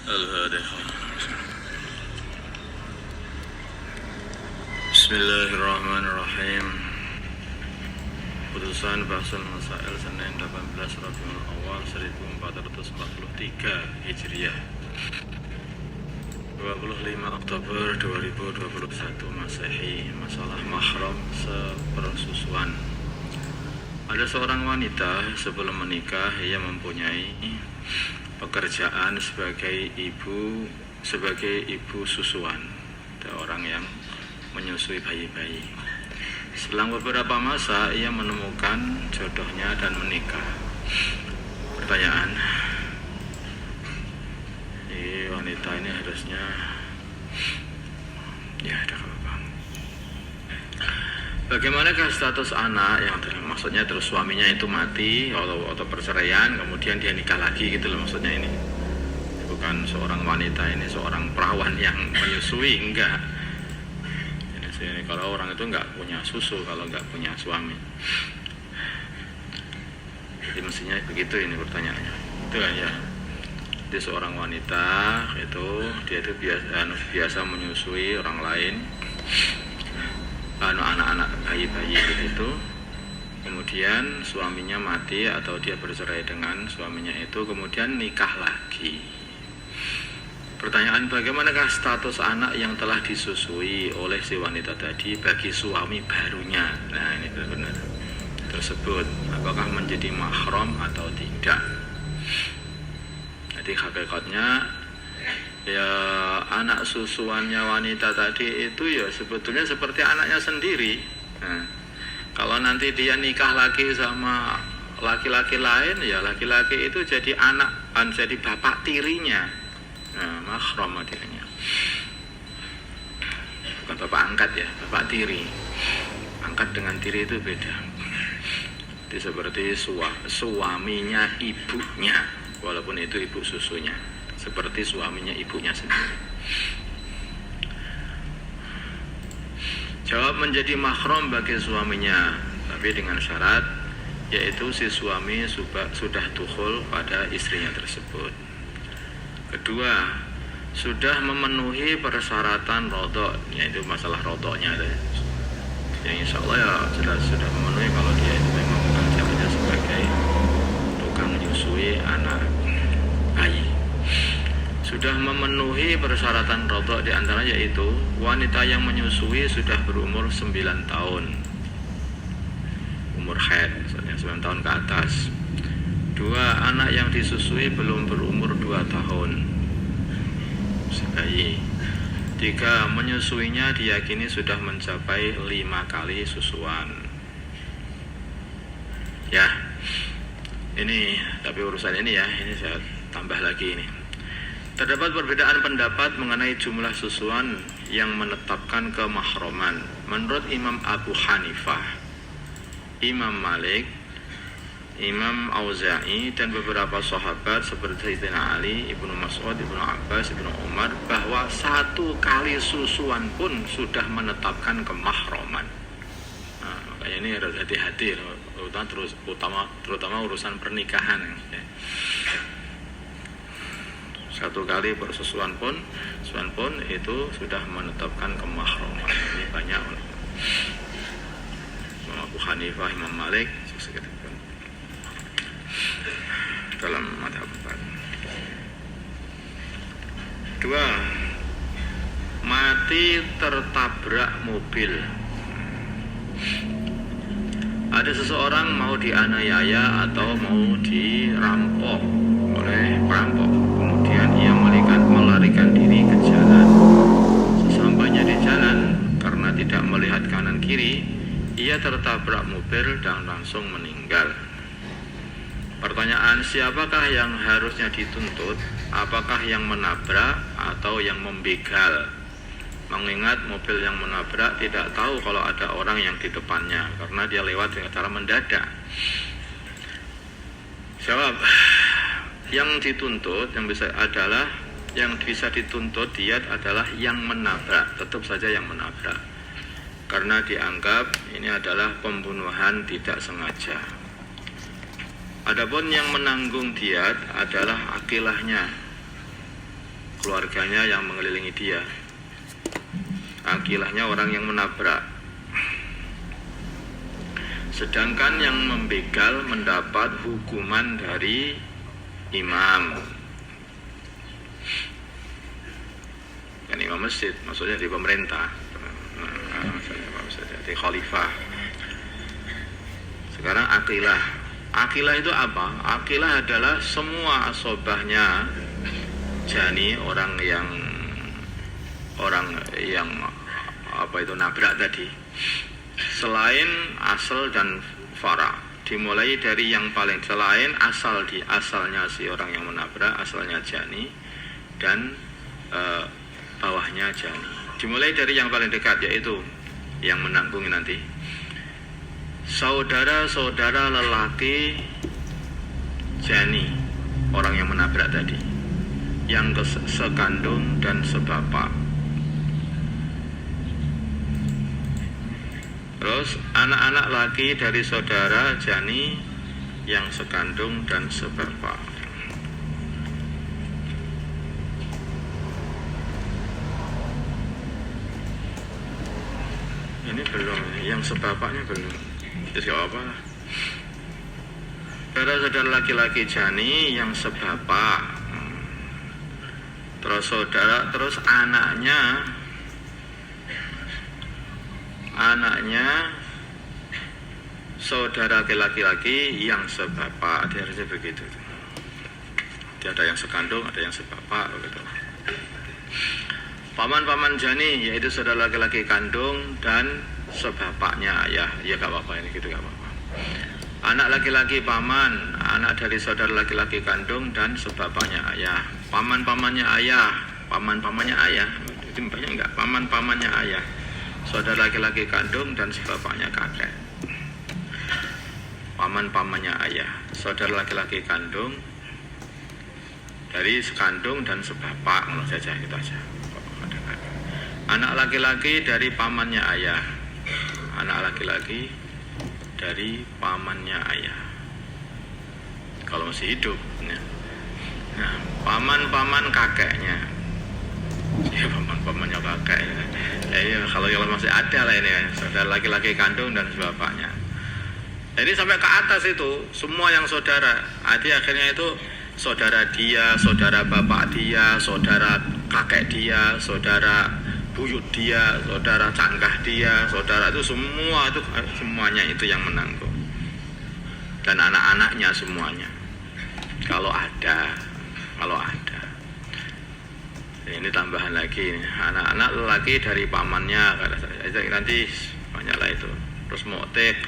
Al-Fatihah. Bismillahirrahmanirrahim. Putusan Bahsul Masail Senin 18 Rabiul Awal 1443 Hijriah, 25 Oktober 2021 Masehi. Masalah mahram sepersusuan. Ada seorang wanita sebelum menikah ia mempunyai pekerjaan sebagai ibu susuan, ada orang yang menyusui bayi-bayi. Selang beberapa masa ia menemukan jodohnya dan menikah. Pertanyaan, wanita ini harusnya ada apa? Bagaimanakah status anak yang maksudnya terus suaminya itu mati atau perceraian, kemudian dia nikah lagi gitu loh maksudnya ini. Bukan seorang wanita ini seorang perawan yang menyusui, enggak. Ini kalau orang itu enggak punya susu kalau enggak punya suami. Jadi mestinya begitu ini pertanyaannya. Itu kan ya. Jadi seorang wanita dia itu biasa menyusui orang lain, anak-anak bayi-bayi itu. Kemudian suaminya mati atau dia bercerai dengan suaminya itu, kemudian nikah lagi. Pertanyaan, bagaimanakah status anak yang telah disusui oleh si wanita tadi bagi suami barunya? Nah ini benar-benar tersebut, apakah menjadi mahram atau tidak? Jadi hakikatnya ya anak susuannya wanita tadi itu ya sebetulnya seperti anaknya sendiri. Nah, kalau nanti dia nikah lagi sama laki-laki lain, ya laki-laki itu jadi jadi bapak tirinya. Nah, mahram adanya. Bukan bapak angkat ya, bapak tiri. Angkat dengan tiri itu beda. Jadi seperti suaminya ibunya, walaupun itu ibu susunya. Seperti suaminya ibunya sendiri. Jawab, menjadi mahram bagi suaminya, tapi dengan syarat, yaitu si suami sudah dukhul pada istrinya tersebut. Kedua, sudah memenuhi persyaratan rodok, yaitu masalah rodoknya. Yang insya Allah ya sudah memenuhi kalau dia itu memang pekerjaannya sebagai tukang menyusui anak bayi. Sudah memenuhi persyaratan rodok, diantaranya yaitu wanita yang menyusui sudah berumur 9 tahun, umur haid misalnya 9 tahun ke atas. 2, anak yang disusui belum berumur 2 tahun, bayi. 3, menyusuinya diyakini sudah mencapai 5 kali susuan. Ya, ini tapi urusan ini ya, ini saya tambah lagi ini. Terdapat perbedaan pendapat mengenai jumlah susuan yang menetapkan kemahroman. Menurut Imam Abu Hanifah, Imam Malik, Imam Auza'i dan beberapa sahabat seperti Sayyidina Ali, Ibnu Mas'ud, Ibnu Abbas, Ibnu Umar, bahwa 1 kali susuan pun sudah menetapkan kemahroman. Nah, makanya ini harus hati-hati, terutama urusan pernikahan. 1 kali persusuan pun itu sudah menetapkan kemahroman. Ini banyak Imam Abu Hanifah, Imam Malik dalam madhab 4. 2, mati tertabrak mobil. Ada seseorang mau dianiaya atau mau dirampok oleh perampok, kemudian ia melarikan diri ke jalan. Sesampainya di jalan, karena tidak melihat kanan kiri, ia tertabrak mobil dan langsung meninggal. Pertanyaan, siapakah yang harusnya dituntut? Apakah yang menabrak atau yang membegal? Mengingat mobil yang menabrak tidak tahu kalau ada orang yang di depannya, karena dia lewat dengan cara mendadak. Jawab, yang dituntut yang bisa dituntut dia adalah yang menabrak, tetap saja yang menabrak, karena dianggap ini adalah pembunuhan tidak sengaja. Adapun yang menanggung diat adalah akilahnya, keluarganya yang mengelilingi dia. Akilahnya orang yang menabrak. Sedangkan yang membegal mendapat hukuman dari imam. Kan imam masjid, maksudnya di pemerintah, di khalifah. Sekarang akilah. Akilah itu apa? Akilah adalah semua asobahnya jani, orang yang apa itu nabrak tadi, selain asal dan fara. Dimulai dari yang paling selain asalnya si orang yang menabrak, asalnya jani, dan bawahnya jani. Dimulai dari yang paling dekat, yaitu yang menanggung nanti saudara-saudara lelaki jani, orang yang menabrak tadi, yang sekandung dan sebapak. Terus anak-anak laki dari saudara jani yang sekandung dan sebapak. Ini belum, yang sebapaknya belum. Terus gak apa-apa. Saudara-saudara laki-laki jani yang sebapak. Terus anaknya saudara laki-laki yang sebapak. Dia harusnya begitu. Dia ada yang sekandung, ada yang sebapak begitu. Paman-paman jani yaitu saudara laki-laki kandung dan sebapaknya ayah. Ya gak apa-apa, ini gitu gak apa-apa. Anak laki-laki paman, anak dari saudara laki-laki kandung dan sebapaknya ayah. Paman-pamannya ayah, paman-pamannya ayah. Itu banyak enggak? Paman-pamannya ayah, saudara laki-laki kandung dan sebapaknya kakek. Paman-pamannya ayah, saudara laki-laki kandung dari sekandung dan sebapak. Menurut saja gitu aja. Anak laki-laki dari pamannya ayah, anak laki-laki dari pamannya ayah kalau masih hidup ya. Nah, paman-paman kakeknya, ya paman-pamannya kakek ya, ya kalau masih ada lah ini ya, saudara laki-laki kandung dan sebapaknya. Jadi sampai ke atas itu semua yang saudara, akhirnya itu saudara dia, saudara bapak dia, saudara kakek dia, saudara buyut dia, saudara canggah dia, saudara itu semua itu semuanya itu yang menanggung. Dan anak-anaknya semuanya. Kalau ada. Ini tambahan lagi, anak-anak lelaki dari pamannya, nanti banyaklah itu. Terus mu'tik,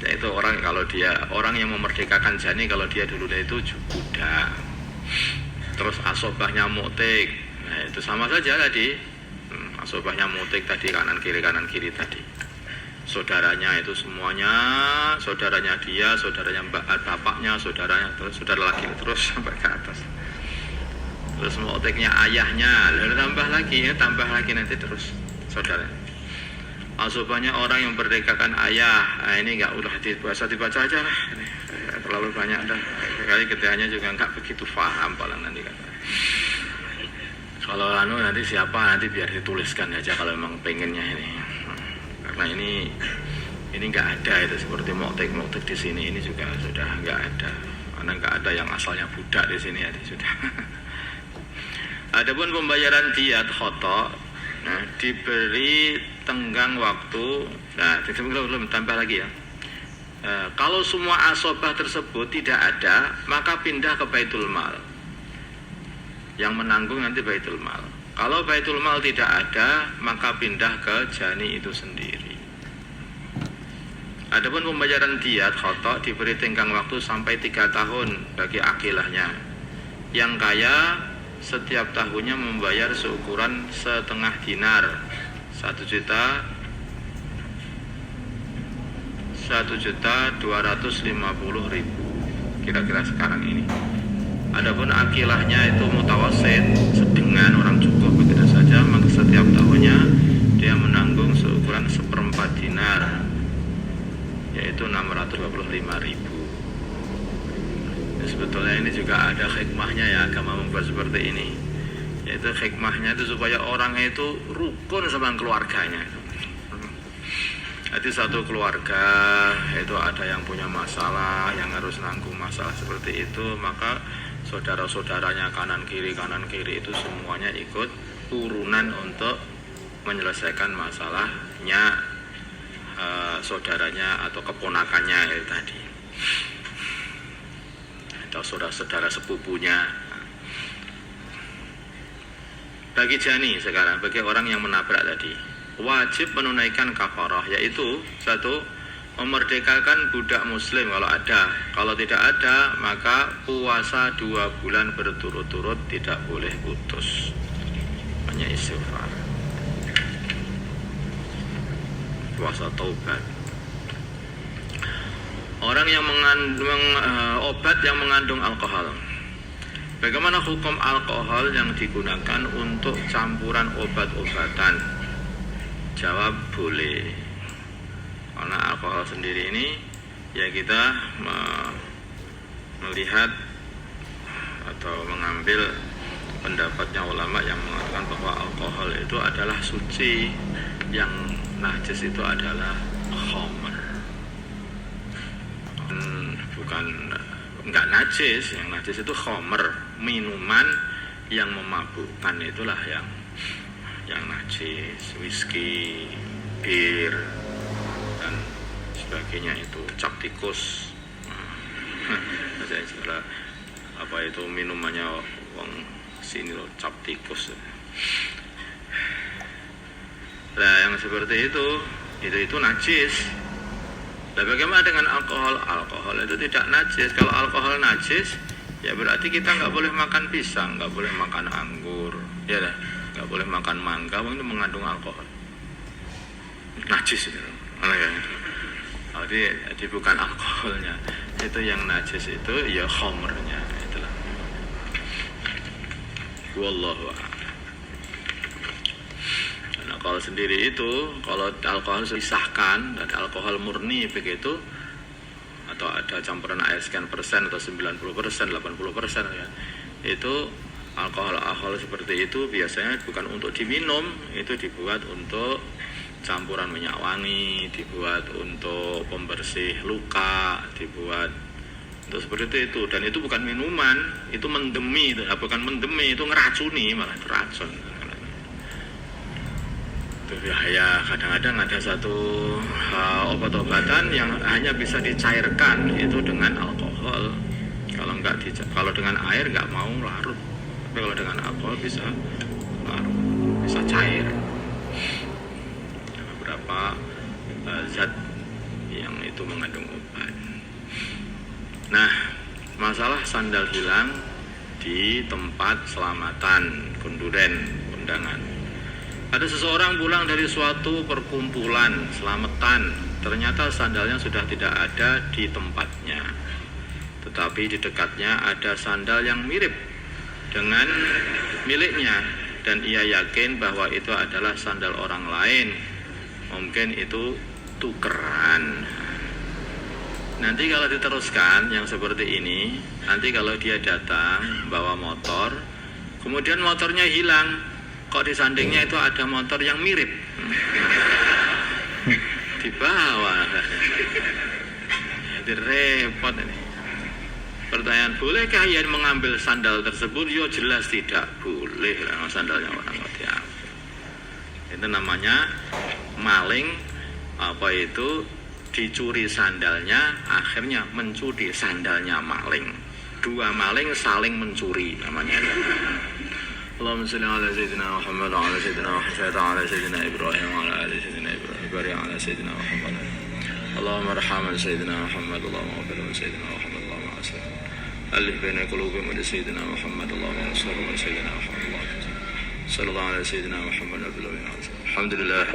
yaitu orang kalau dia orang yang memerdekakan jani, kalau dia dulunya itu budak. Terus asobahnya mu'tik, nah itu sama saja tadi. Asobahnya mutik tadi, kanan kiri tadi. Saudaranya itu semuanya, saudaranya dia, saudaranya bapaknya, saudaranya terus saudara lagi terus sampai ke atas. Terus mutiknya ayahnya, lalu tambah lagi nanti terus saudara. Asobahnya orang yang merdekakan ayah. Nah, ini enggak udah dibaca aja lah. Ini terlalu banyak dah. Kali ketiganya juga enggak begitu paham paling nanti kata. Kalau nanti siapa nanti biar dituliskan aja kalau memang pengennya ini. Karena ini nggak ada itu seperti moktek di sini, ini juga sudah nggak ada. Karena nggak ada yang asalnya budak di sini ya sudah. Adapun pembayaran diat khoto, nah, diberi tenggang waktu. Nah, belum tambah lagi ya. Kalau semua asobah tersebut tidak ada, maka pindah ke Baitul Mal. Yang menanggung nanti Baitul Mal. Kalau Baitul Mal tidak ada, maka pindah ke jani itu sendiri. Adapun pembayaran diat khoto diberi tenggang waktu sampai 3 tahun bagi akilahnya. Yang kaya setiap tahunnya membayar seukuran setengah dinar, 1.250.000 kira-kira sekarang ini. Adapun akilahnya itu mutawasid, sedengan orang cukup begitu saja, maka setiap tahunnya dia menanggung seukuran 1/4 dinar, yaitu 625.000. Sebetulnya ini juga ada hikmahnya ya, agama membuat seperti ini. Yaitu hikmahnya itu supaya orang itu rukun sama keluarganya. Jadi satu keluarga itu ada yang punya masalah, yang harus nanggung masalah seperti itu, maka saudara-saudaranya kanan kiri itu semuanya ikut urunan untuk menyelesaikan masalahnya saudaranya atau keponakannya itu tadi, atau saudara-saudara sepupunya. Bagi jani sekarang, bagi orang yang menabrak tadi, wajib menunaikan kafarah, yaitu satu, memerdekakan budak muslim kalau ada. Kalau tidak ada, maka puasa 2 bulan berturut-turut tidak boleh putus. Hanya istighfar, puasa taubat. Orang yang mengandung obat yang mengandung alkohol, bagaimana hukum alkohol yang digunakan untuk campuran obat-obatan? Jawab boleh. Karena alkohol sendiri ini ya kita melihat atau mengambil pendapatnya ulama yang mengatakan bahwa alkohol itu adalah suci, yang najis itu adalah khamr. Bukan enggak najis, yang najis itu khamr, minuman yang memabukkan itulah yang najis, whisky, bir dan sebagainya, itu cap tikus. Apa itu minumannya wong sini loh, cap tikus. Nah, yang seperti itu najis. Nah, bagaimana dengan alkohol? Alkohol itu tidak najis. Kalau alkohol najis, ya berarti kita nggak boleh makan pisang, nggak boleh makan anggur, ya dah. Nggak boleh makan mangga, itu mengandung alkohol, najis itu. Jadi bukan alkoholnya, itu yang najis itu ya khamrnya, itulah. Wallahu a'lam. Nah, kalau sendiri itu, kalau alkohol disahkan dan alkohol murni begitu, atau ada campuran air sekian persen atau 90%, 80% ya, itu alkohol seperti itu biasanya bukan untuk diminum, itu dibuat untuk campuran minyak wangi, dibuat untuk pembersih luka, dibuat untuk seperti itu. Dan itu bukan minuman, itu mendemi, bukan mendemi, itu ngeracuni, malah racun. Itu ya kadang-kadang ada satu obat-obatan yang hanya bisa dicairkan itu dengan alkohol. Kalau dengan air nggak mau larut. Tapi kalau dengan alkohol bisa larut, bisa cair. Beberapa zat yang itu mengandung obat. Nah, masalah sandal hilang di tempat selamatan, kunduren, kondangan. Ada seseorang pulang dari suatu perkumpulan selamatan, ternyata sandalnya sudah tidak ada di tempatnya, tetapi di dekatnya ada sandal yang mirip dengan miliknya, dan ia yakin bahwa itu adalah sandal orang lain. Mungkin itu tukeran. Nanti kalau diteruskan yang seperti ini, nanti kalau dia datang bawa motor, kemudian motornya hilang, kok di sampingnya itu ada motor yang mirip, dibawa. Jadi repot ini. Pertanyaan, bolehkah ia mengambil sandal tersebut? Ya jelas tidak boleh. Sandalnya orang kok diambil. Itu namanya maling, dicuri sandalnya, akhirnya mencuri sandalnya maling. Dua maling saling mencuri namanya. Allahumma shalli ala sayyidina Muhammad wa ala sayyidina Muhammad wa ala sayyidina Ibrahim wa ala ali sayyidina Ibrahim wa ala sayyidina Muhammad. Allahumma arham sayyidina Muhammad, Allahumma ighfir sayyidina Muhammad, Allahumma aslim alif baina qulubihim wa sayyidina Muhammad, Allahumma salli ala sayyidina Muhammad, sallallahu ala sayyidina Muhammad. Alhamdulillah.